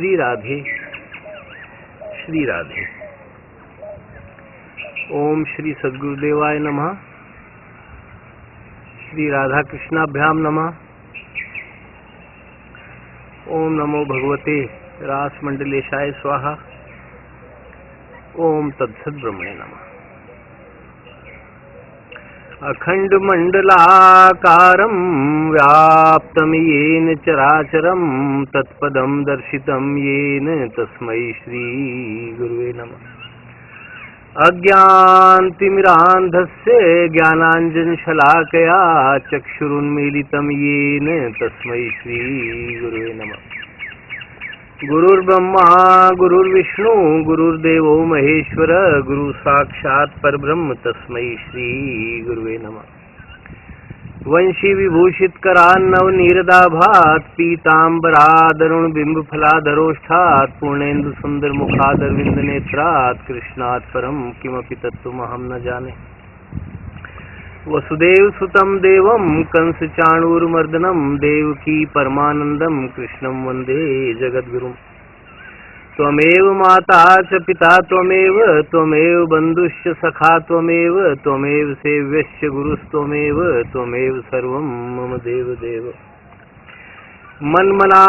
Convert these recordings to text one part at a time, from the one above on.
श्री राधे श्री राधे। ओम श्री सद्गुरुदेवाय नमः। श्री राधा कृष्णाभ्याम नमः। ओम नमो भगवते रासमंडलेशाय स्वाहा। ओम तत्सत् ब्रह्मणे नमः। अखंड मंडलाकारं व्याप्तं येन चराचरं तत्पदं दर्शितं येन तस्मै श्री गुरुवे नमः। अज्ञानतिमिरान्धस्य ज्ञानाञ्जनशलाकया चक्षुरुन्मीलितं येन तस्मै श्री गुरुवे नमः। गुरुर्ब्रह्मा गुरुर्विष्णु गुरुर्देवो महेश्वर गुरु साक्षात् परब्रह्म तस्मै श्री गुरुवे नमः। वंशी विभूषित करान्नव नीरदाभात पीतांबरादरुण बिंब फलाधरोष्ठात् पूर्णेन्दु सुंदर मुखादर विंद नेत्रात् कृष्णात् परम किमपि तत्त्वमहं न जाने। वसुदेव सुतं देवं कंस चाणूरमर्दनं देवकी परमानंदं कृष्णं वंदे जगद्गुरुं। त्वमेव माता च पिता त्वमेव बन्धुश्च सखा त्वमेव सेव्यश्च गुरुस्त्वमेव सर्वं मम देवदेव। मन्मना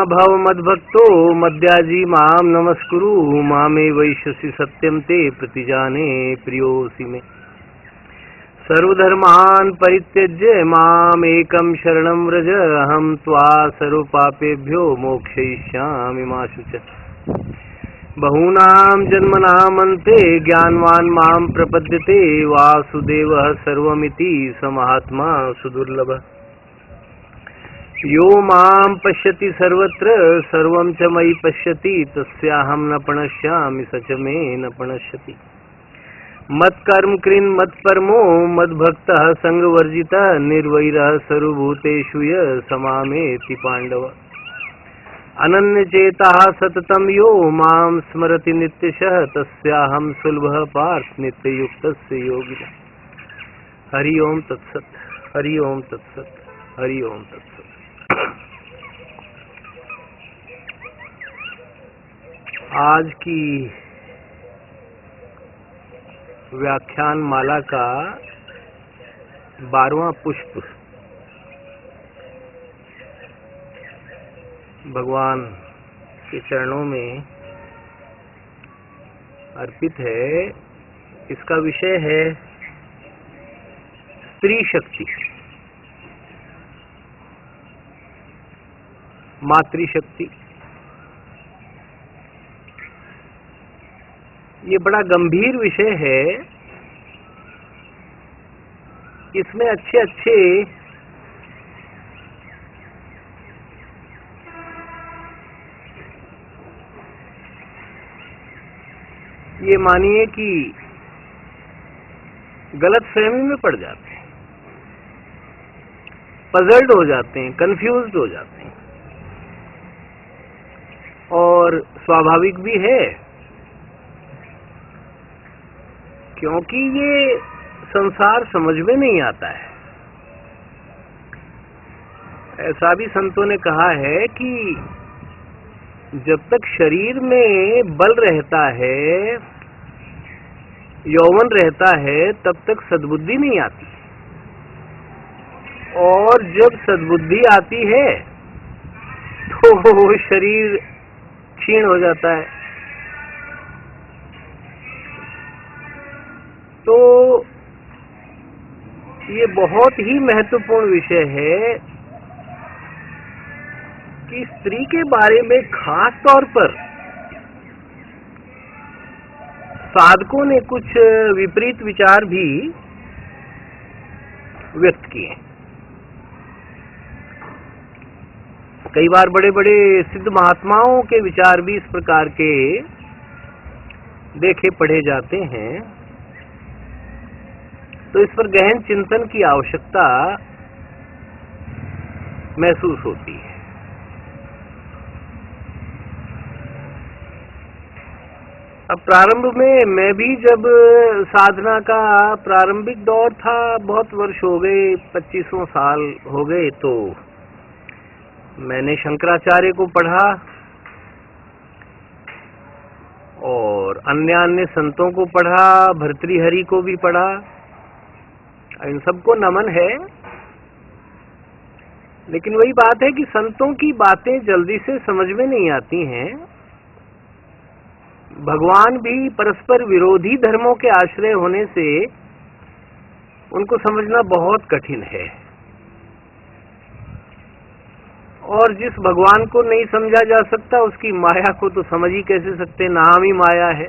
भव मद्भक्तो मद्याजी मां नमस्कुरु मामे वैश्यसि सत्यं ते प्रतिजाने प्रियोऽसि मे। सर्वधर्मान् परित्यज्य मामेकं शरणं व्रज अहं त्वा सर्वपापेभ्यो मोक्षयिष्यामि मा शुचः। बहूनां जन्मनामन्ते ज्ञानवान् मां प्रपद्यते वासुदेवः सर्वमिति स महात्मा सुदुर्लभः। यो मां पश्यति सर्वत्र सर्वं च मयि पश्यति तस्याहं न प्रणश्यामि स च मे न प्रणश्यति। मत्कर्म कृन् मत्परमो मद्भक्तः संगवर्जितः निर्वैरः सर्वभूतेषु यः समामेति पाण्डव। अनन्यचेतः सततं यो मां स्मरति नित्यशः तस्याहं सुलभः पार्थ नित्ययुक्तस्य योगिनः। हरि ओम तत्सत् हरि ओम तत्सत् हरि ओम तत्सत्। आज की व्याख्यान माला का 12वां पुष्प भगवान के चरणों में अर्पित है। इसका विषय है स्त्री शक्ति, मातृशक्ति। ये बड़ा गंभीर विषय है। इसमें अच्छे अच्छे ये मानिए कि गलतफहमी में पड़ जाते हैं, पजल्ड हो जाते हैं, कंफ्यूज्ड हो जाते हैं। और स्वाभाविक भी है क्योंकि ये संसार समझ में नहीं आता है। ऐसा भी संतों ने कहा है कि जब तक शरीर में बल रहता है, यौवन रहता है, तब तक सद्बुद्धि नहीं आती। और जब सद्बुद्धि आती है तो शरीर क्षीण हो जाता है। तो ये बहुत ही महत्वपूर्ण विषय है कि स्त्री के बारे में खास तौर पर साधकों ने कुछ विपरीत विचार भी व्यक्त किए। कई बार बड़े बड़े सिद्ध महात्माओं के विचार भी इस प्रकार के देखे पढ़े जाते हैं। तो इस पर गहन चिंतन की आवश्यकता महसूस होती है। अब प्रारंभ में मैं भी जब साधना का प्रारंभिक दौर था, बहुत वर्ष हो गए, 25 साल हो गए, तो मैंने शंकराचार्य को पढ़ा और अन्य संतों को पढ़ा, भर्तृहरि को भी पढ़ा, इन सबको नमन है। लेकिन वही बात है कि संतों की बातें जल्दी से समझ में नहीं आती हैं। भगवान भी परस्पर विरोधी धर्मों के आश्रय होने से उनको समझना बहुत कठिन है। और जिस भगवान को नहीं समझा जा सकता उसकी माया को तो समझ ही कैसे सकते, नाम ही माया है।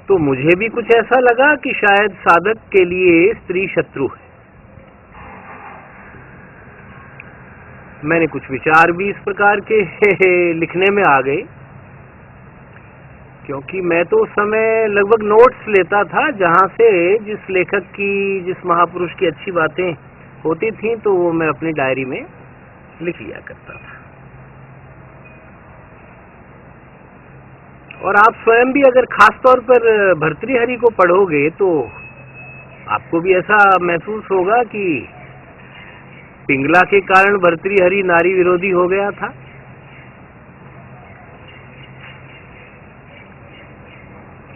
तो मुझे भी कुछ ऐसा लगा कि शायद साधक के लिए स्त्री शत्रु है। मैंने कुछ विचार भी इस प्रकार के लिखने में आ गए, क्योंकि मैं तो उस समय लगभग नोट्स लेता था, जहां से जिस लेखक की, जिस महापुरुष की अच्छी बातें होती थी तो वो मैं अपनी डायरी में लिख लिया करता था। और आप स्वयं भी अगर खास तौर पर भर्तृहरि को पढ़ोगे तो आपको भी ऐसा महसूस होगा कि पिंगला के कारण भर्तृहरि नारी विरोधी हो गया था।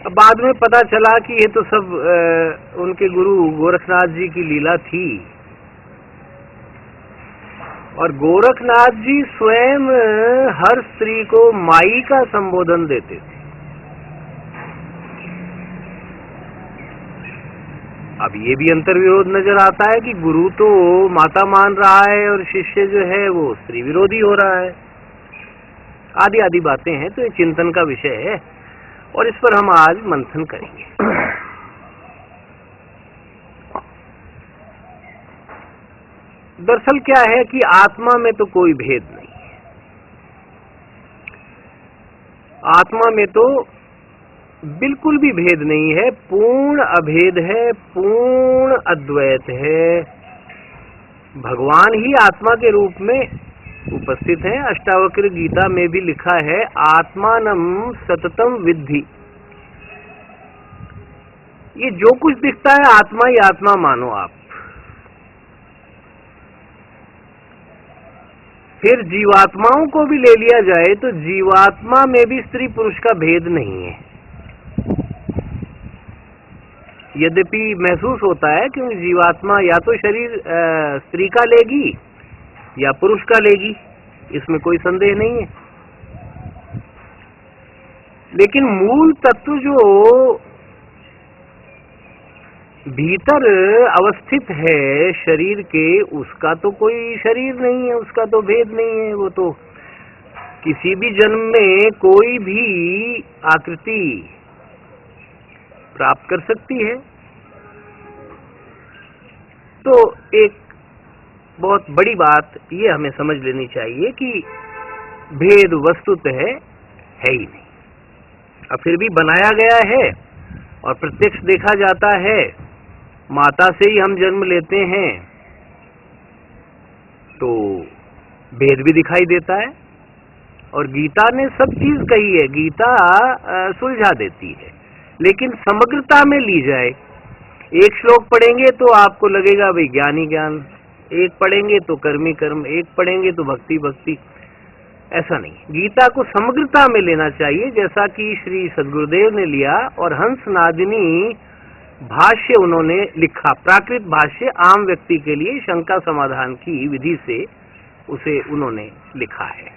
अब बाद में पता चला कि ये तो सब उनके गुरु गोरखनाथ जी की लीला थी। और गोरखनाथ जी स्वयं हर स्त्री को माई का संबोधन देते थे। अब ये भी अंतर्विरोध नजर आता है कि गुरु तो माता मान रहा है और शिष्य जो है वो स्त्री विरोधी हो रहा है। आदि आदि बातें हैं, तो ये चिंतन का विषय है और इस पर हम आज मंथन करेंगे। दरअसल क्या है कि आत्मा में तो कोई भेद नहीं है। आत्मा में तो बिल्कुल भी भेद नहीं है, पूर्ण अभेद है, पूर्ण अद्वैत है। भगवान ही आत्मा के रूप में उपस्थित है। अष्टावक्र गीता में भी लिखा है, आत्मानम सततम विद्धि। ये जो कुछ दिखता है आत्मा ही आत्मा मानो आप। फिर जीवात्माओं को भी ले लिया जाए तो जीवात्मा में भी स्त्री पुरुष का भेद नहीं है। यद्यपि महसूस होता है कि जीवात्मा या तो शरीर स्त्री का लेगी या पुरुष का लेगी, इसमें कोई संदेह नहीं है। लेकिन मूल तत्व जो भीतर अवस्थित है शरीर के, उसका तो कोई शरीर नहीं है, उसका तो भेद नहीं है। वो तो किसी भी जन्म में कोई भी आकृति प्राप्त कर सकती है। तो एक बहुत बड़ी बात ये हमें समझ लेनी चाहिए कि भेद वस्तुतः है ही नहीं। अब फिर भी बनाया गया है और प्रत्यक्ष देखा जाता है। माता से ही हम जन्म लेते हैं तो भेद भी दिखाई देता है। और गीता ने सब चीज कही है, गीता सुलझा देती है। लेकिन समग्रता में ली जाए, एक श्लोक पढ़ेंगे तो आपको लगेगा भाई ज्ञानी ज्ञान, एक पढ़ेंगे तो कर्मी कर्म, एक पढ़ेंगे तो भक्ति भक्ति, ऐसा नहीं। गीता को समग्रता में लेना चाहिए, जैसा कि श्री सद्गुरुदेव ने लिया। और हंस नादिनी भाष्य उन्होंने लिखा, प्राकृत भाष्य, आम व्यक्ति के लिए शंका समाधान की विधि से उसे उन्होंने लिखा है।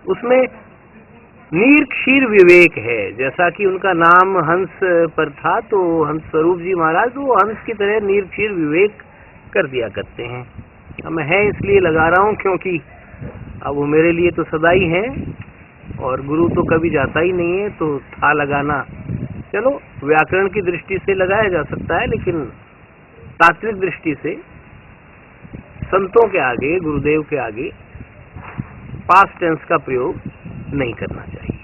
उसमें नीरक्षीर विवेक है। जैसा कि उनका नाम हंस पर था तो हंस स्वरूप जी महाराज वो हंस की तरह नीरक्षीर विवेक कर दिया करते हैं। अब मैं है इसलिए लगा रहा हूँ क्योंकि अब वो मेरे लिए तो सदा ही है और गुरु तो कभी जाता ही नहीं है, तो था लगाना। चलो व्याकरण की दृष्टि से लगाया जा सकता है, लेकिन तात्विक दृष्टि से संतों के आगे, गुरुदेव के आगे पास्ट टेंस का प्रयोग नहीं करना चाहिए।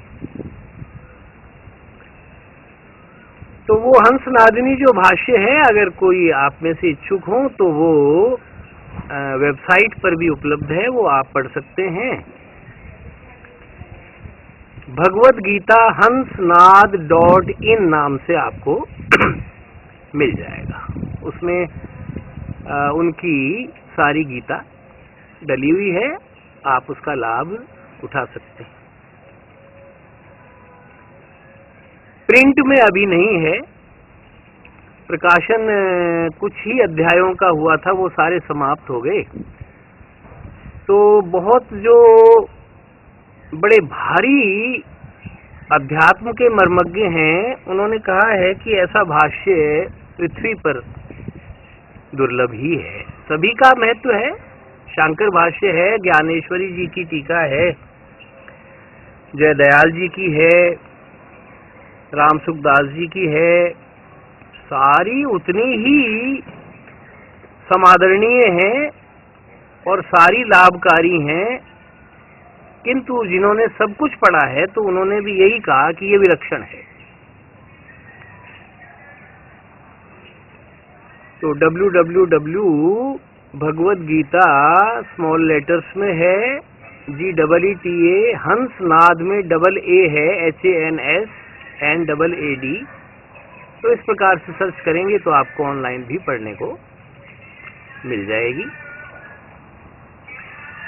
तो वो हंस नादिनी जो भाष्य है, अगर कोई आप में से इच्छुक हो तो वो वेबसाइट पर भी उपलब्ध है, वो आप पढ़ सकते हैं। भगवद गीता हंसनाद.in नाम से आपको मिल जाएगा। उसमें उनकी सारी गीता डली हुई है। आप उसका लाभ उठा सकते हैं। प्रिंट में अभी नहीं है, प्रकाशन कुछ ही अध्यायों का हुआ था, वो सारे समाप्त हो गए। तो बहुत जो बड़े भारी अध्यात्म के मर्मज्ञ हैं, उन्होंने कहा है कि ऐसा भाष्य पृथ्वी पर दुर्लभ ही है। सभी का महत्व है, शंकर भाष्य है, ज्ञानेश्वरी जी की टीका है, जय दयाल जी की है, राम सुखदास जी की है, सारी उतनी ही समादरणीय हैं और सारी लाभकारी हैं। किंतु जिन्होंने सब कुछ पढ़ा है तो उन्होंने भी यही कहा कि ये विलक्षण है। तो www Bhagavad Gita small letters में है, GEETA, हंसनाद में डबल ए है, HANSNAAD। तो इस प्रकार से सर्च करेंगे तो आपको ऑनलाइन भी पढ़ने को मिल जाएगी।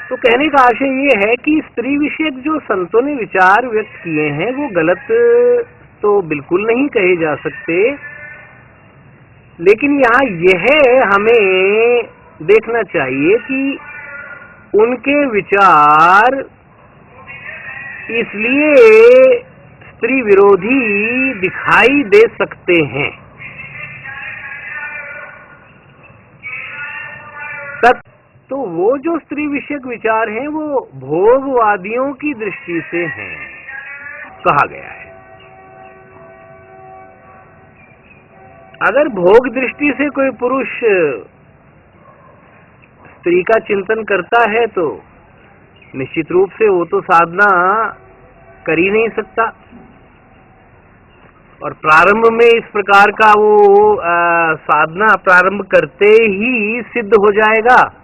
तो कहने का आशय ये है कि स्त्री विषयक जो संतों ने विचार व्यक्त किए हैं वो गलत तो बिल्कुल नहीं कहे जा सकते, लेकिन यहाँ यह हमें देखना चाहिए कि उनके विचार इसलिए स्त्री विरोधी दिखाई दे सकते हैं। तो वो जो स्त्री विषयक विचार हैं वो भोगवादियों की दृष्टि से हैं, कहा गया है। अगर भोग दृष्टि से कोई पुरुष स्त्री का चिंतन करता है तो निश्चित रूप से वो तो साधना कर ही नहीं सकता, और प्रारंभ में इस प्रकार का वो साधना प्रारंभ करते ही सिद्ध हो जाएगा,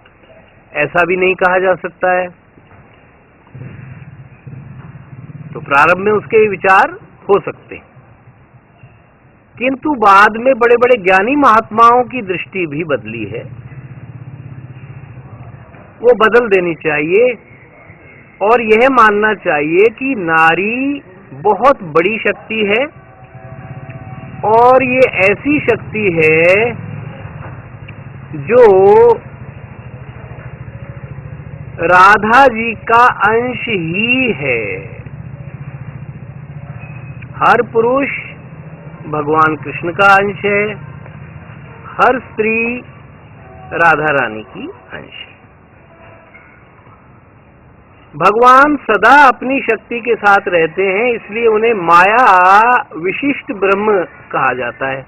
ऐसा भी नहीं कहा जा सकता है। तो प्रारंभ में उसके विचार हो सकते हैं, किंतु बाद में बड़े बड़े ज्ञानी महात्माओं की दृष्टि भी बदली है, वो बदल देनी चाहिए और यह मानना चाहिए कि नारी बहुत बड़ी शक्ति है और ये ऐसी शक्ति है जो राधा जी का अंश ही है। हर पुरुष भगवान कृष्ण का अंश है, हर स्त्री राधा रानी की अंश है। भगवान सदा अपनी शक्ति के साथ रहते हैं, इसलिए उन्हें माया विशिष्ट ब्रह्म कहा जाता है।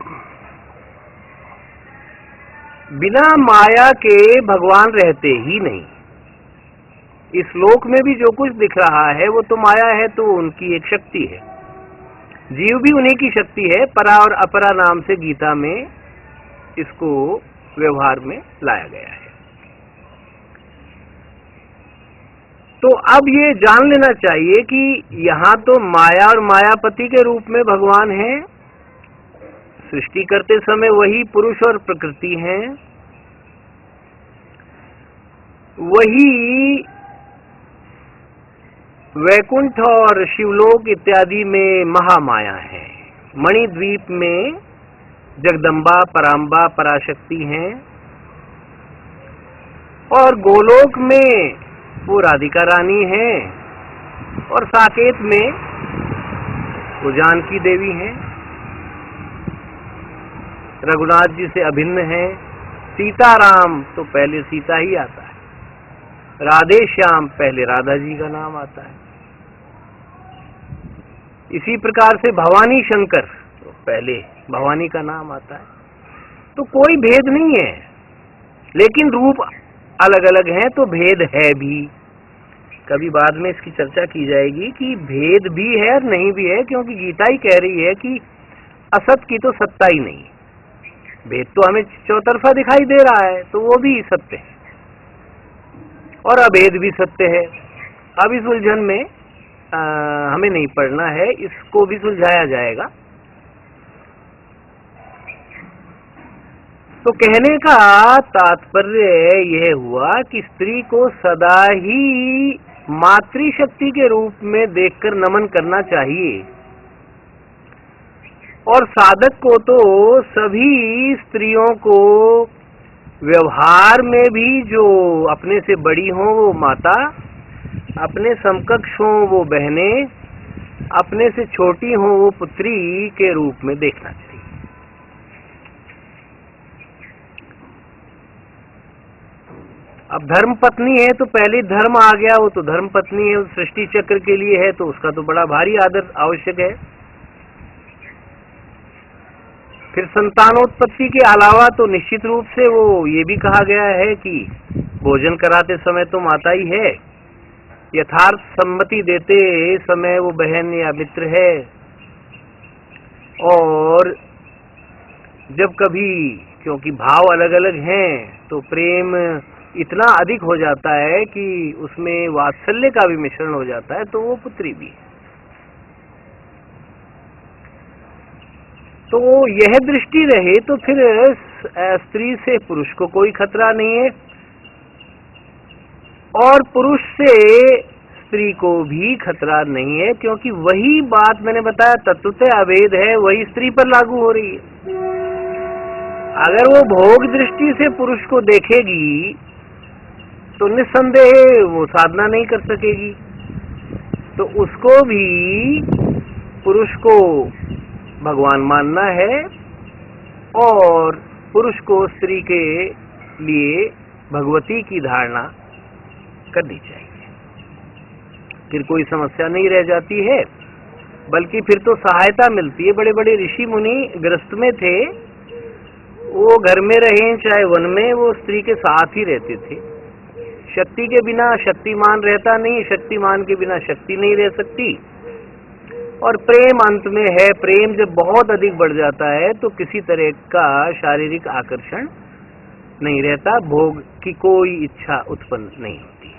बिना माया के भगवान रहते ही नहीं। इस लोक में भी जो कुछ दिख रहा है वो तो माया है, तो उनकी एक शक्ति है। जीव भी उन्हीं की शक्ति है। परा और अपरा नाम से गीता में इसको व्यवहार में लाया गया है। तो अब ये जान लेना चाहिए कि यहाँ तो माया और मायापति के रूप में भगवान हैं, सृष्टि करते समय वही पुरुष और प्रकृति हैं, वही वैकुंठ और शिवलोक इत्यादि में महामाया है। मणिद्वीप में जगदम्बा, पराम्बा, पराशक्ति हैं, और गोलोक में वो राधिका रानी है, और साकेत में वो जानकी देवी हैं, रघुनाथ जी से अभिन्न है। सीताराम तो पहले सीता ही आता है, राधे श्याम पहले राधा जी का नाम आता है। इसी प्रकार से भवानी शंकर तो पहले भवानी का नाम आता है। तो कोई भेद नहीं है, लेकिन रूप अलग अलग हैं, तो भेद है भी। कभी बाद में इसकी चर्चा की जाएगी कि भेद भी है और नहीं भी है, क्योंकि गीता ही कह रही है कि असत की तो सत्ता ही नहीं। भेद तो हमें चौतरफा दिखाई दे रहा है, तो वो भी सत्य है, और अभेद भी सत्य है। अब इस उलझन में हमें नहीं पढ़ना है, इसको भी सुलझाया जाएगा। तो कहने का तात्पर्य यह हुआ कि स्त्री को सदा ही मातृशक्ति के रूप में देखकर नमन करना चाहिए, और साधक को तो सभी स्त्रियों को व्यवहार में भी जो अपने से बड़ी हों वो माता, अपने समकक्ष हों वो बहनें, अपने से छोटी हों वो पुत्री के रूप में देखना चाहिए। अब धर्म पत्नी है तो पहले धर्म आ गया, वो तो धर्म पत्नी है, सृष्टि चक्र के लिए है तो उसका तो बड़ा भारी आदर आवश्यक है। फिर संतानोत्पत्ति के अलावा तो निश्चित रूप से वो ये भी कहा गया है कि भोजन कराते समय तो माता ही है, यथार्थ सम्मति देते समय वो बहन या मित्र है, और जब कभी क्योंकि भाव अलग अलग हैं तो प्रेम इतना अधिक हो जाता है कि उसमें वात्सल्य का भी मिश्रण हो जाता है, तो वो पुत्री भी है। तो यह दृष्टि रहे तो फिर स्त्री से पुरुष को कोई खतरा नहीं है, और पुरुष से स्त्री को भी खतरा नहीं है, क्योंकि वही बात मैंने बताया तत्वतः अभेद है, वही स्त्री पर लागू हो रही है। अगर वो भोग दृष्टि से पुरुष को देखेगी तो निस्संदेह वो साधना नहीं कर सकेगी, तो उसको भी पुरुष को भगवान मानना है और पुरुष को स्त्री के लिए भगवती की धारणा करनी चाहिए। फिर कोई समस्या नहीं रह जाती है, बल्कि फिर तो सहायता मिलती है। बड़े बड़े ऋषि मुनि गृहस्थ में थे, वो घर में रहे चाहे वन में, वो स्त्री के साथ ही रहते थे। शक्ति के बिना शक्तिमान रहता नहीं, शक्तिमान के बिना शक्ति नहीं रह सकती। और प्रेम अंत में है, प्रेम जब बहुत अधिक बढ़ जाता है तो किसी तरह का शारीरिक आकर्षण नहीं रहता, भोग की कोई इच्छा उत्पन्न नहीं होती।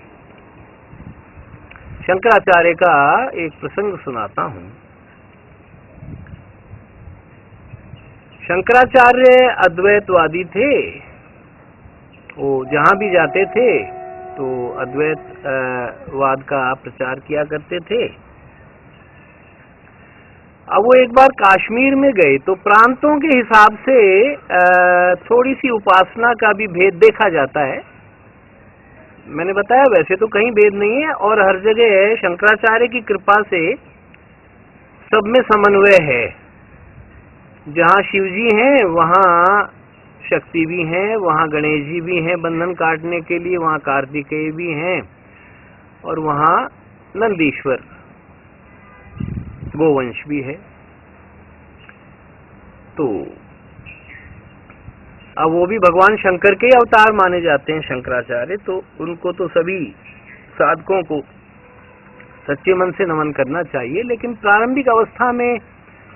शंकराचार्य का एक प्रसंग सुनाता हूं। शंकराचार्य अद्वैतवादी थे, वो जहां भी जाते थे तो अद्वैत वाद का प्रचार किया करते थे। अब वो एक बार कश्मीर में गए तो प्रांतों के हिसाब से थोड़ी सी उपासना का भी भेद देखा जाता है। मैंने बताया वैसे तो कहीं भेद नहीं है, और हर जगह शंकराचार्य की कृपा से सब में समन्वय है। जहाँ शिव जी हैं वहाँ शक्ति भी हैं, वहाँ गणेश जी भी हैं बंधन काटने के लिए, वहाँ कार्तिकेय भी हैं, और वहाँ नंदीश्वर गोवंश भी है। तो अब वो भी भगवान शंकर के अवतार माने जाते हैं शंकराचार्य, तो उनको तो सभी साधकों को सच्चे मन से नमन करना चाहिए। लेकिन प्रारंभिक अवस्था में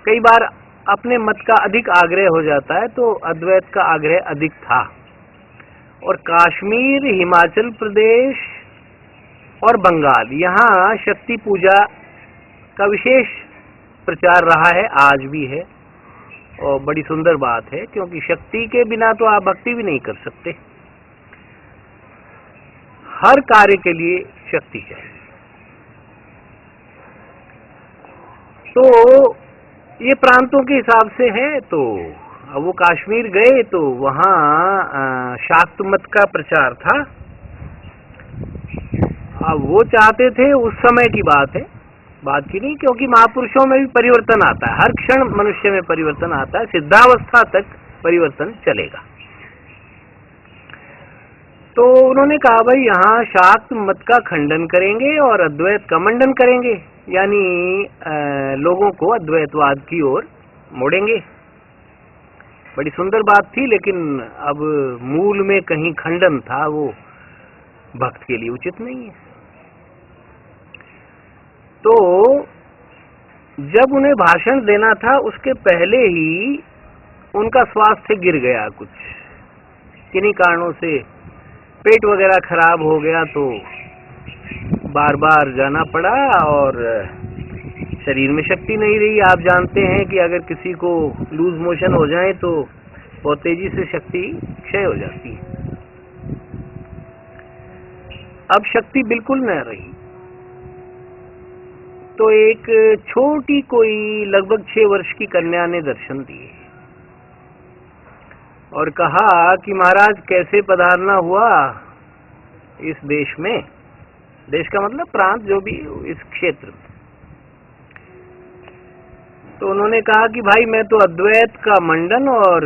कई बार अपने मत का अधिक आग्रह हो जाता है, तो अद्वैत का आग्रह अधिक था। और कश्मीर, हिमाचल प्रदेश और बंगाल, यहाँ शक्ति पूजा का विशेष प्रचार रहा है, आज भी है, और बड़ी सुंदर बात है, क्योंकि शक्ति के बिना तो आप भक्ति भी नहीं कर सकते। हर कार्य के लिए शक्ति चाहिए। तो ये प्रांतों के हिसाब से है। तो अब वो कश्मीर गए तो वहाँ शाक्त मत का प्रचार था। अब वो चाहते थे, उस समय की बात है, बात की नहीं, क्योंकि महापुरुषों में भी परिवर्तन आता है, हर क्षण मनुष्य में परिवर्तन आता है, सिद्धावस्था तक परिवर्तन चलेगा। तो उन्होंने कहा भाई यहाँ शाक्त मत का खंडन करेंगे और अद्वैत का मंडन करेंगे, यानी लोगों को अद्वैतवाद की ओर मोड़ेंगे। बड़ी सुंदर बात थी, लेकिन अब मूल में कहीं खंडन था, वो भक्त के लिए उचित नहीं है। तो जब उन्हें भाषण देना था उसके पहले ही उनका स्वास्थ्य गिर गया, कुछ किन्हीं कारणों से पेट वगैरह खराब हो गया, तो बार बार जाना पड़ा और शरीर में शक्ति नहीं रही। आप जानते हैं कि अगर किसी को लूज मोशन हो जाए तो बहुत तेजी से शक्ति क्षय हो जाती है। अब शक्ति बिल्कुल न रही तो एक छोटी कोई लगभग 6 वर्ष की कन्या ने दर्शन दिए और कहा कि महाराज कैसे पधारना हुआ इस देश में, देश का मतलब प्रांत जो भी इस क्षेत्र में। तो उन्होंने कहा कि भाई मैं तो अद्वैत का मंडन और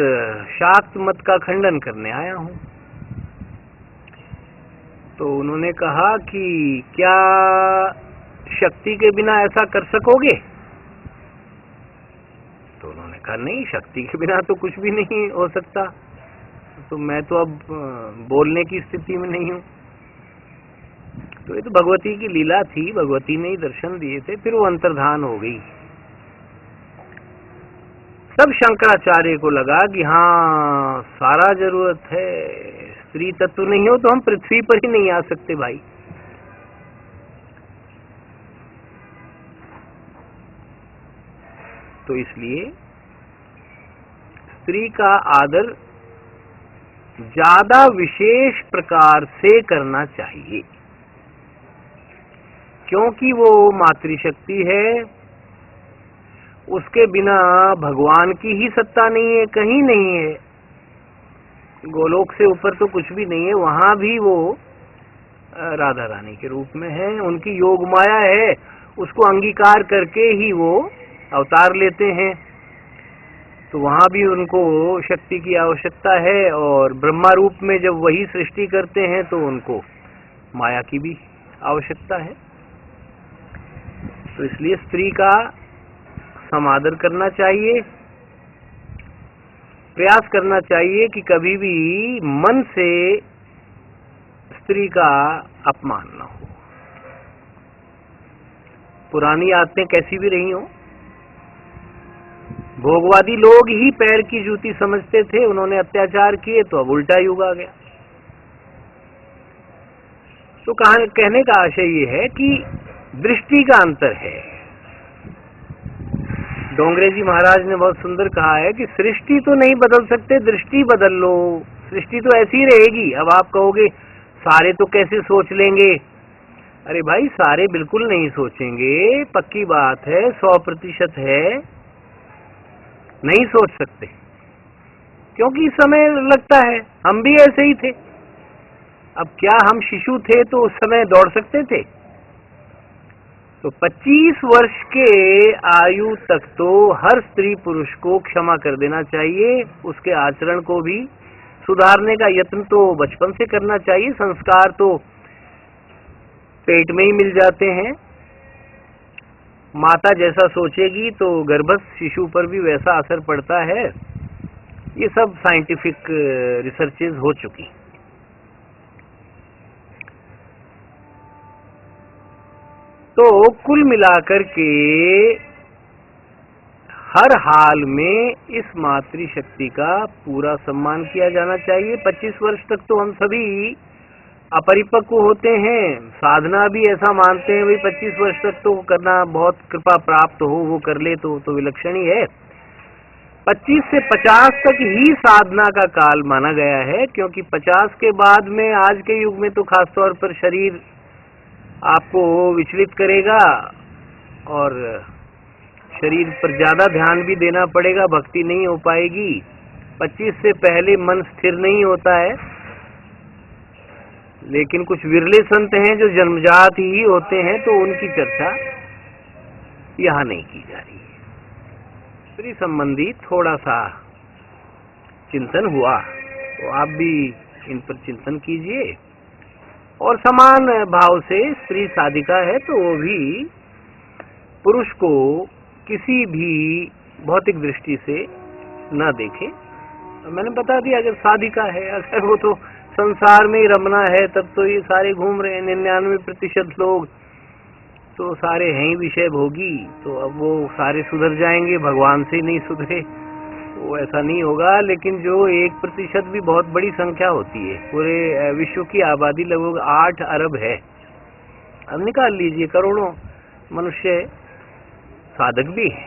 शाक्त मत का खंडन करने आया हूं। तो उन्होंने कहा कि क्या शक्ति के बिना ऐसा कर सकोगे? तो उन्होंने कहा नहीं, शक्ति के बिना तो कुछ भी नहीं हो सकता, तो मैं तो अब बोलने की स्थिति में नहीं हूं। तो ये तो भगवती की लीला थी, भगवती ने ही दर्शन दिए थे, फिर वो अंतर्धान हो गई। तब शंकराचार्य को लगा कि हाँ सारा जरूरत है, स्त्री तत्व नहीं हो तो हम पृथ्वी पर ही नहीं आ सकते भाई। तो इसलिए स्त्री का आदर ज्यादा विशेष प्रकार से करना चाहिए, क्योंकि वो मातृशक्ति है। उसके बिना भगवान की ही सत्ता नहीं है, कहीं नहीं है। गोलोक से ऊपर तो कुछ भी नहीं है, वहां भी वो राधा रानी के रूप में है, उनकी योग माया है, उसको अंगीकार करके ही वो अवतार लेते हैं। तो वहां भी उनको शक्ति की आवश्यकता है, और ब्रह्मा रूप में जब वही सृष्टि करते हैं तो उनको माया की भी आवश्यकता है। तो इसलिए स्त्री का समादर करना चाहिए, प्रयास करना चाहिए कि कभी भी मन से स्त्री का अपमान न हो। पुरानी आदतें कैसी भी रही हो, भोगवादी लोग ही पैर की जूती समझते थे, उन्होंने अत्याचार किए तो अब उल्टा युग आ गया। तो कहने का आशय ये है कि दृष्टि का अंतर है। डोंगरे जी महाराज ने बहुत सुंदर कहा है कि सृष्टि तो नहीं बदल सकते, दृष्टि बदल लो, सृष्टि तो ऐसी रहेगी। अब आप कहोगे सारे तो कैसे सोच लेंगे? अरे भाई सारे बिल्कुल नहीं सोचेंगे, पक्की बात है, 100% है, नहीं सोच सकते, क्योंकि समय लगता है। हम भी ऐसे ही थे। अब क्या हम शिशु थे तो उस समय दौड़ सकते थे? तो 25 वर्ष के आयु तक तो हर स्त्री पुरुष को क्षमा कर देना चाहिए, उसके आचरण को भी सुधारने का यत्न तो बचपन से करना चाहिए। संस्कार तो पेट में ही मिल जाते हैं, माता जैसा सोचेगी तो गर्भस्थ शिशु पर भी वैसा असर पड़ता है। ये सब साइंटिफिक रिसर्चेस हो चुकी। तो कुल मिलाकर के हर हाल में इस मातृशक्ति का पूरा सम्मान किया जाना चाहिए। 25 वर्ष तक तो हम सभी अपरिपक्व होते हैं, साधना भी ऐसा मानते हैं भाई 25 वर्ष तक तो करना, बहुत कृपा प्राप्त हो वो कर ले तो विलक्षण ही है। 25 से 50 तक ही साधना का काल माना गया है, क्योंकि 50 के बाद में आज के युग में तो खासतौर पर शरीर आपको विचलित करेगा और शरीर पर ज्यादा ध्यान भी देना पड़ेगा, भक्ति नहीं हो पाएगी। 25 से पहले मन स्थिर नहीं होता है, लेकिन कुछ विरले संत हैं जो जन्मजात ही होते हैं, तो उनकी चर्चा यहाँ नहीं की जा रही है। स्त्री संबंधी थोड़ा सा चिंतन हुआ, तो आप भी इन पर चिंतन कीजिए। और समान भाव से स्त्री साधिका है तो वो भी पुरुष को किसी भी भौतिक दृष्टि से न देखे। मैंने बता दिया, अगर साधिका है, अगर वो तो संसार में ही रमना है, तब तो ये सारे घूम रहे हैं। 99% लोग तो सारे हैं ही विषय भोगी, तो अब वो सारे सुधर जाएंगे, भगवान से ही नहीं सुधरे वो ऐसा नहीं होगा। लेकिन जो 1% भी बहुत बड़ी संख्या होती है, पूरे विश्व की आबादी लगभग 8 अरब है। अब निकाल लीजिए, करोड़ों मनुष्य साधक भी है,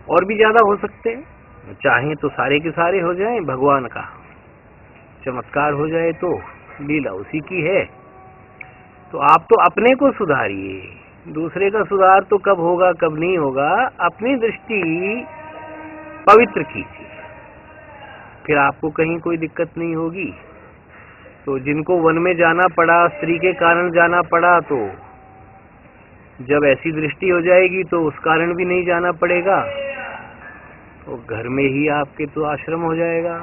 और भी ज्यादा हो सकते हैं। चाहें तो सारे के सारे हो जाएं, भगवान का चमत्कार हो जाए तो लीला उसी की है। तो आप तो अपने को सुधारिए, दूसरे का सुधार तो कब होगा कब नहीं होगा। अपनी दृष्टि पवित्र कीजिए, फिर आपको कहीं कोई दिक्कत नहीं होगी। तो जिनको वन में जाना पड़ा, स्त्री के कारण जाना पड़ा, तो जब ऐसी दृष्टि हो जाएगी तो उस कारण भी नहीं जाना पड़ेगा। तो घर में ही आपके तो आश्रम हो जाएगा,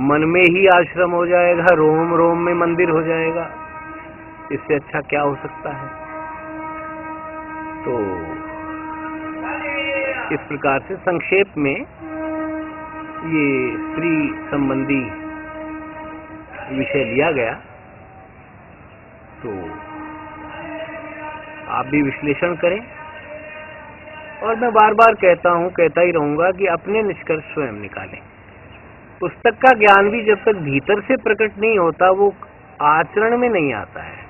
मन में ही आश्रम हो जाएगा, रोम रोम में मंदिर हो जाएगा। इससे अच्छा क्या हो सकता है। तो इस प्रकार से संक्षेप में ये स्त्री संबंधी विषय लिया गया। तो आप भी विश्लेषण करें, और मैं बार बार कहता हूं, कहता ही रहूंगा कि अपने निष्कर्ष स्वयं निकालें। पुस्तक का ज्ञान भी जब तक भीतर से प्रकट नहीं होता वो आचरण में नहीं आता है।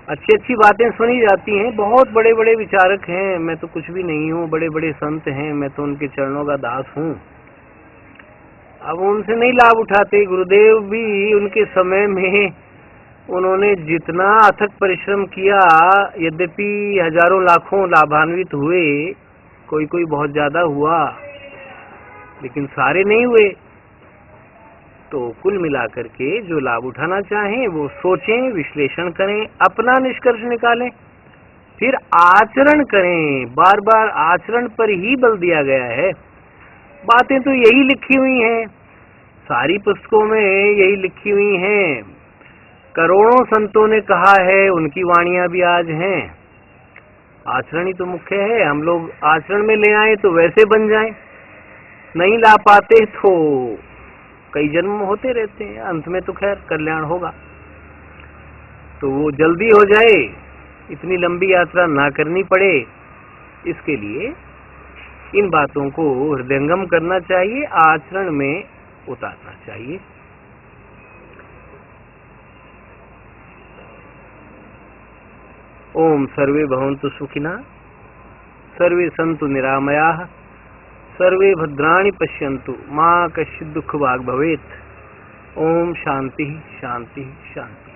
अच्छी अच्छी बातें सुनी जाती हैं, बहुत बड़े बड़े विचारक हैं, मैं तो कुछ भी नहीं हूँ, बड़े बड़े संत हैं, मैं तो उनके चरणों का दास हूँ। अब उनसे नहीं लाभ उठाते। गुरुदेव भी उनके समय में उन्होंने जितना अथक परिश्रम किया, यद्यपि हजारों लाखों लाभान्वित हुए, कोई कोई बहुत ज्यादा हुआ, लेकिन सारे नहीं हुए। तो कुल मिलाकर के जो लाभ उठाना चाहें वो सोचें, विश्लेषण करें, अपना निष्कर्ष निकालें, फिर आचरण करें। बार बार आचरण पर ही बल दिया गया है। बातें तो यही लिखी हुई हैं, सारी पुस्तकों में यही लिखी हुई हैं। करोड़ों संतों ने कहा है, उनकी वाणियां भी आज हैं। आचरण ही तो मुख्य है। हम लोग आचरण में ले आए तो वैसे बन जाएं, नहीं ला पाते तो कई जन्म होते रहते हैं, अंत में तो खैर कल्याण होगा। तो वो जल्दी हो जाए, इतनी लंबी यात्रा ना करनी पड़े, इसके लिए इन बातों को हृदयंगम करना चाहिए, आचरण में उतारना चाहिए। ओम सर्वे भवन्तु सुखिनः, सर्वे सन्तु निरामयाः, सर्वे भद्राणि पश्यन्तु, मा कश्चित् दुःखभाग् भवेत्। ओम शांति शांति शांति।